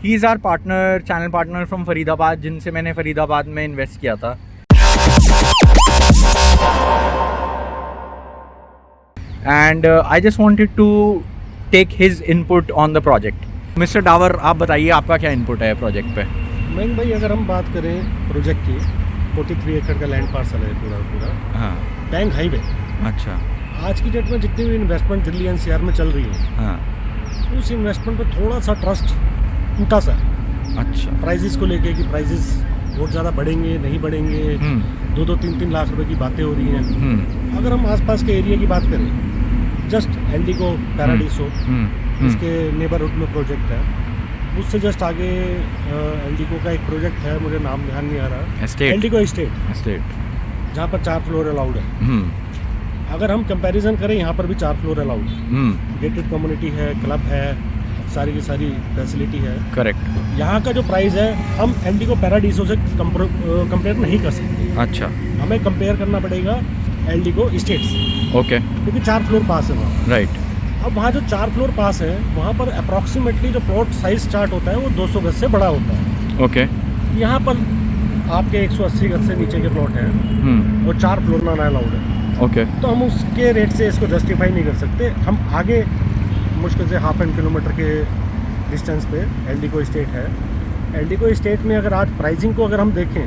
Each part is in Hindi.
He is our partner, channel partner from Faridabad, जिनसे मैंने फरीदाबाद में इन्वेस्ट किया था। And I just wanted to take his input on the project. Mister Dawar, आप बताइए आपका क्या इनपुट है प्रोजेक्ट पे? मयंक भाई, अगर हम बात करें प्रोजेक्ट की, 43 एकड़ का लैंड पार्सल है पूरा। हाँ। Bank highway. अच्छा। आज की डेट में जितनी भी इन्वेस्टमेंट दिल्ली एनसीआर में चल रही है, हाँ। उस इन्वेस्टमेंट पे थोड़ा सा ट्रस्ट टूटा सा है। अच्छा। प्राइजेस को लेके कि प्राइजेस बहुत ज़्यादा बढ़ेंगे नहीं बढ़ेंगे, 2-2, 3-3 लाख रुपए की बातें हो रही हैं। अगर हम आसपास के एरिया की बात करें, जस्ट एंडिगो पैराडीसो, इसके नेबरहुड में प्रोजेक्ट है। उससे जस्ट आगे एंडिगो का एक प्रोजेक्ट है, मुझे नाम ध्यान नहीं आ रहा, एंडिगो एस्टेट, जहाँ पर 4 फ्लोर अलाउड है। अगर हम कंपैरिजन करें, यहाँ पर भी 4 फ्लोर अलाउड है, गेटेड कम्युनिटी है, क्लब है, सारी की सारी फैसिलिटी है। करेक्ट। यहाँ का जो प्राइस है, हम एंडिगो पैराडीसो से कंपेयर नहीं कर सकते। अच्छा। हमें कंपेयर करना पड़ेगा एंडिगो एस्टेट से। ओके। क्योंकि 4 फ्लोर पास है वहाँ। राइट। अब वहाँ जो 4 फ्लोर पास है, वहाँ पर अप्रॉक्सीमेटली जो प्लॉट साइज स्टार्ट होता है वो 200 गज से बड़ा होता है। ओके। यहाँ पर आपके 180 गज से नीचे के प्लॉट हैं, वो 4 फ्लोर ना अलाउड है। ओके। तो हम उसके रेट से इसको जस्टिफाई नहीं कर सकते। हम आगे मुश्किल से हाफ एन किलोमीटर के डिस्टेंस पे एंडिगो एस्टेट है। एंडिगो एस्टेट में अगर आज प्राइसिंग को अगर हम देखें,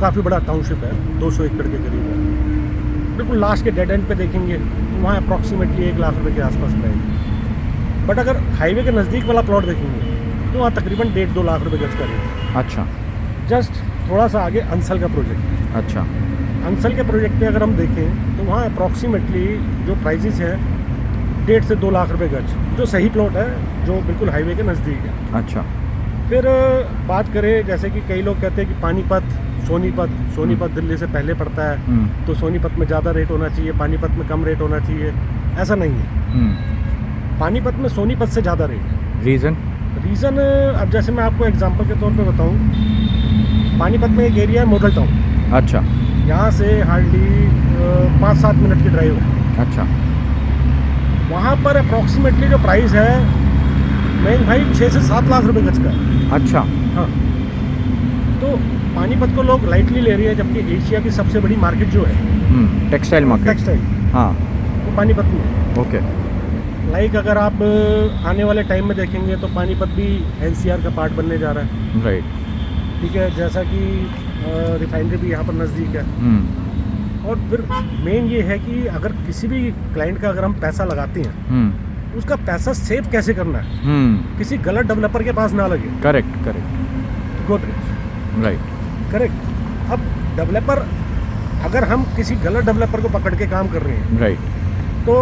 काफ़ी बड़ा टाउनशिप है, 200 एकड़ के करीब है। बिल्कुल लास्ट के डेड एंड पे देखेंगे तो वहाँ अप्रॉक्सीमेटली 1 लाख रुपए के आसपास रहेगी। बट अगर हाईवे के नज़दीक वाला प्लॉट देखेंगे तो वहाँ तकरीबन 1.5-2 लाख रुपए गज का रेट है। अच्छा। जस्ट थोड़ा सा आगे अंसल का प्रोजेक्ट है। अच्छा। अंसल के प्रोजेक्ट पे अगर हम देखें तो वहाँ अप्रॉक्सीमेटली जो प्राइजेस है 1.5 से 2 लाख रुपए गज, जो सही प्लॉट है, जो बिल्कुल हाईवे के नज़दीक है। अच्छा। फिर बात करें, जैसे कि कई लोग कहते हैं कि पानीपत, सोनीपत दिल्ली से पहले पड़ता है, तो सोनीपत में ज़्यादा रेट होना चाहिए, पानीपत में कम रेट होना चाहिए। ऐसा नहीं है। पानीपत में सोनीपत से ज़्यादा रेट है। रीज़न अब जैसे मैं आपको एग्जांपल के तौर पे बताऊं, पानीपत में एक एरिया है मॉडल टाउन। अच्छा। यहाँ से हार्डली 5-7 मिनट की ड्राइव है। अच्छा। वहाँ पर अप्रॉक्सीमेटली जो प्राइस है मेन भाई 6 से 7 लाख रुपए गज का है। अच्छा। हाँ। तो पानीपत को लोग लाइटली ले रही है, जबकि एशिया की सबसे बड़ी मार्केट जो है टेक्सटाइल मार्केट, टेक्सटाइल, हाँ, वो पानीपत में है। ओके। लाइक अगर आप आने वाले टाइम में देखेंगे तो पानीपत भी एनसीआर का पार्ट बनने जा रहा है। राइट। ठीक है, जैसा कि रिफाइनरी भी यहाँ पर नज़दीक है। और फिर मेन ये है कि अगर किसी भी क्लाइंट का अगर हम पैसा लगाते हैं, उसका पैसा सेव कैसे करना है, किसी गलत डेवलपर के पास ना लगे। करेक्ट। गोदरेज। राइट। करेक्ट। अब डेवलपर, अगर हम किसी गलत डेवलपर को पकड़ के काम कर रहे हैं, राइट, तो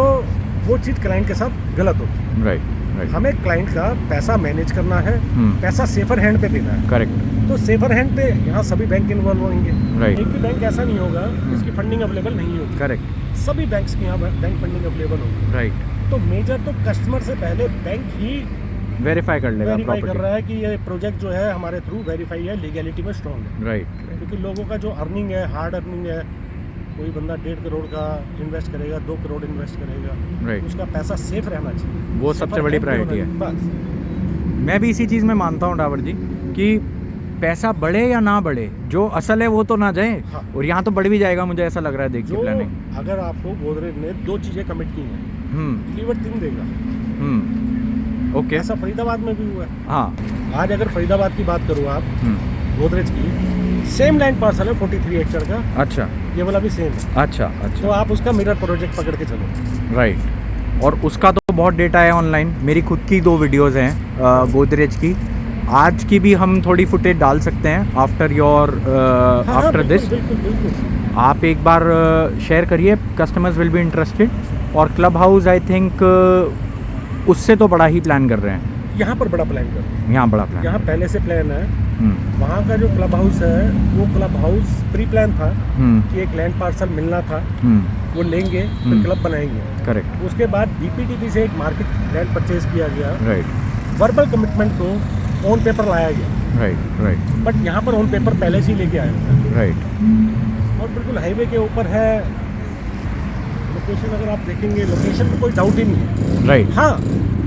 वो चीज़ क्लाइंट के साथ गलत होती है। राइट। हमें क्लाइंट का पैसा मैनेज करना है, पैसा सेफर हैंड पे देना है। करेक्ट। तो सेफर हैंड पे यहाँ सभी बैंक इन्वॉल्व होंगे। राइट। एक भी बैंक ऐसा नहीं होगा जिसकी फंडिंग अवेलेबल नहीं होगी। करेक्ट। सभी बैंक्स के यहाँ बैंक फंडिंग अवेलेबल होगी। राइट। तो मेजर तो कस्टमर से पहले बैंक ही वेरीफाई कर लेगा, वेरीफाई कर रहा है कि ये प्रोजेक्ट जो है हमारे थ्रू वेरीफाई है, लीगैलिटी में स्ट्रॉन्ग है। राइट। क्योंकि लोगों का जो अर्निंग है, हार्ड अर्निंग है, कोई बंदा 1.5 करोड़ का इन्वेस्ट करेगा, 2 करोड़ इन्वेस्ट करेगा, राइट। उसका पैसा सेफ रहना चाहिए। वो सबसे बड़ी प्रायोरिटी है। बस मैं भी इसी चीज़ में मानता हूँ डावर जी कि पैसा बढ़े या ना बढ़े, जो असल है वो तो ना जाए। हाँ। और यहाँ तो बढ़ भी जाएगा, मुझे ऐसा लग रहा है देख के जो प्लानिंग। अगर आपको गोदरेज ने 2 चीज़ें कमिट की हैं, डिलीवर 3 देगा। ओके। ऐसा फरीदाबाद में भी हुआ है। हाँ। आज अगर फरीदाबाद की बात करूँ आप, गोदरेज की सेम लैंड पार्सल है 43 एकड़ का। अच्छा। ये वाला भी सेम है। अच्छा। तो आप उसका मिरर प्रोजेक्ट पकड़ के चलो। राइट। और उसका तो बहुत डेटा है ऑनलाइन। मेरी खुद की 2 वीडियोज़ हैं गोदरेज की। आज की भी हम थोड़ी फुटेज डाल सकते हैं आफ्टर योर आफ्टर दिस। बिल्कुल। आप एक बार शेयर करिए, कस्टमर्स विल बी इंटरेस्टेड। और क्लब हाउस आई थिंक उससे तो बड़ा ही प्लान कर रहे हैं। यहाँ पर बड़ा प्लान कर रहे हैं। यहाँ बड़ा प्लान, यहाँ पहले से प्लान है। वहाँ का जो क्लब हाउस है, वो क्लब हाउस प्री प्लान था कि एक लैंड पार्सल मिलना था, वो लेंगे फिर क्लब बनाएंगे। करेक्ट। उसके बाद डीपीटीपी से एक मार्केट लैंड परचेज किया गया। राइट। वर्बल कमिटमेंट को ऑन पेपर लाया गया। राइट। बट यहाँ पर ऑन पेपर पहले से ही लेके आए हैं। राइट। और बिल्कुल हाईवे के ऊपर है। लोकेशन अगर आप देखेंगे, लोकेशन में कोई डाउट ही नहीं है। राइट। हाँ,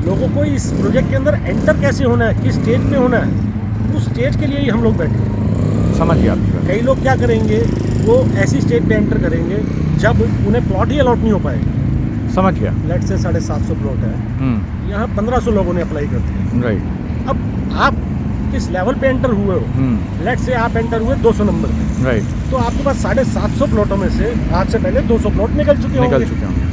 लोगों को इस प्रोजेक्ट के अंदर एंटर कैसे होना है, किस स्टेज पे होना है, उस स्टेज के लिए ही हम लोग बैठे हैं। समझ गया आपकी बात। कई लोग क्या करेंगे, वो ऐसी स्टेज पे एंटर करेंगे जब उन्हें प्लॉट ही अलॉट नहीं हो पाएगा। समझ गया। लेट से 750 प्लॉट है, यहाँ 1500 लोगों ने अप्लाई कर दिया। राइट अब आप किस लेवल पे एंटर हुए हो, लेट से आप एंटर हुए 200 नंबर पे, राइट, तो आपके पास 750 प्लॉटों में से आज से पहले 200 प्लॉट निकल चुके होंगे।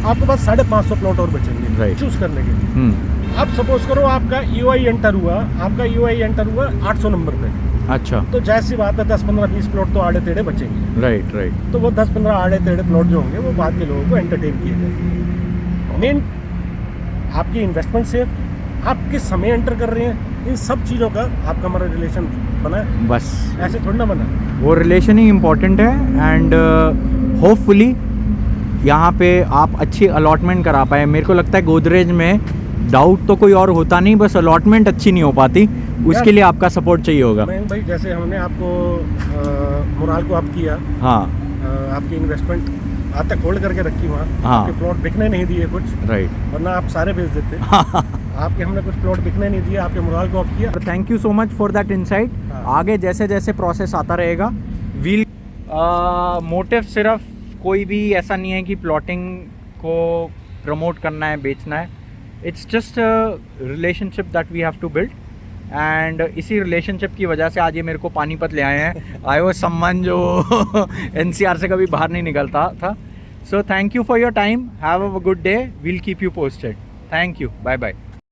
आपके पास 550 प्लॉट और बचेंगे Right. चूज करने के लिए। अब सपोज करो आपका ईओआई एंटर हुआ, आपका ईओआई एंटर हुआ 800 नंबर पे, अच्छा, तो जैसी बात है 10 15 20 प्लॉट तो आड़े टेढ़े बचेंगे। राइट राइट, तो वो 10 15 आड़े टेढ़े प्लॉट जो होंगे वो बाद के लोगों को एंटरटेन किए जाएंगे। मेन आपकी इन्वेस्टमेंट से आप किस समय एंटर कर रहे हैं, इन सब चीज़ों का आपका हमारा रिलेशन बना है, बस ऐसे थोड़ी ना बना। वो रिलेशन ही इम्पोर्टेंट है। एंड होपफुली यहाँ पे आप अच्छी अलॉटमेंट करा पाए। मेरे को लगता है गोदरेज में डाउट तो कोई और होता नहीं, बस अलॉटमेंट अच्छी नहीं हो पाती, उसके लिए आपका सपोर्ट चाहिए होगा। मैं भाई जैसे हमने आपको मोराल को अप किया, हाँ आपकी इन्वेस्टमेंट आज तक होल्ड करके रखी वहाँ, हाँ। आपके प्लॉट बिकने नहीं दिए कुछ, राइट, वरना आप सारे बेच देते। आपके हमने कुछ प्लॉट बिकने नहीं दिए, आपके मोराल को अप किया। Thank you so much for that insight. हाँ। आगे जैसे जैसे प्रोसेस आता रहेगा वील मोटिव सिर्फ कोई भी ऐसा नहीं है कि प्लॉटिंग को प्रमोट करना है, बेचना है। It's just relationship that we have to build, and इसी रिलेशनशिप की वजह से आज ये मेरे को पानीपत ले आए हैं। आई वाज समवन जो एनसीआर से कभी बाहर नहीं निकलता था। So thank you for your time, have a good day, we'll keep you posted. Thank you, bye bye.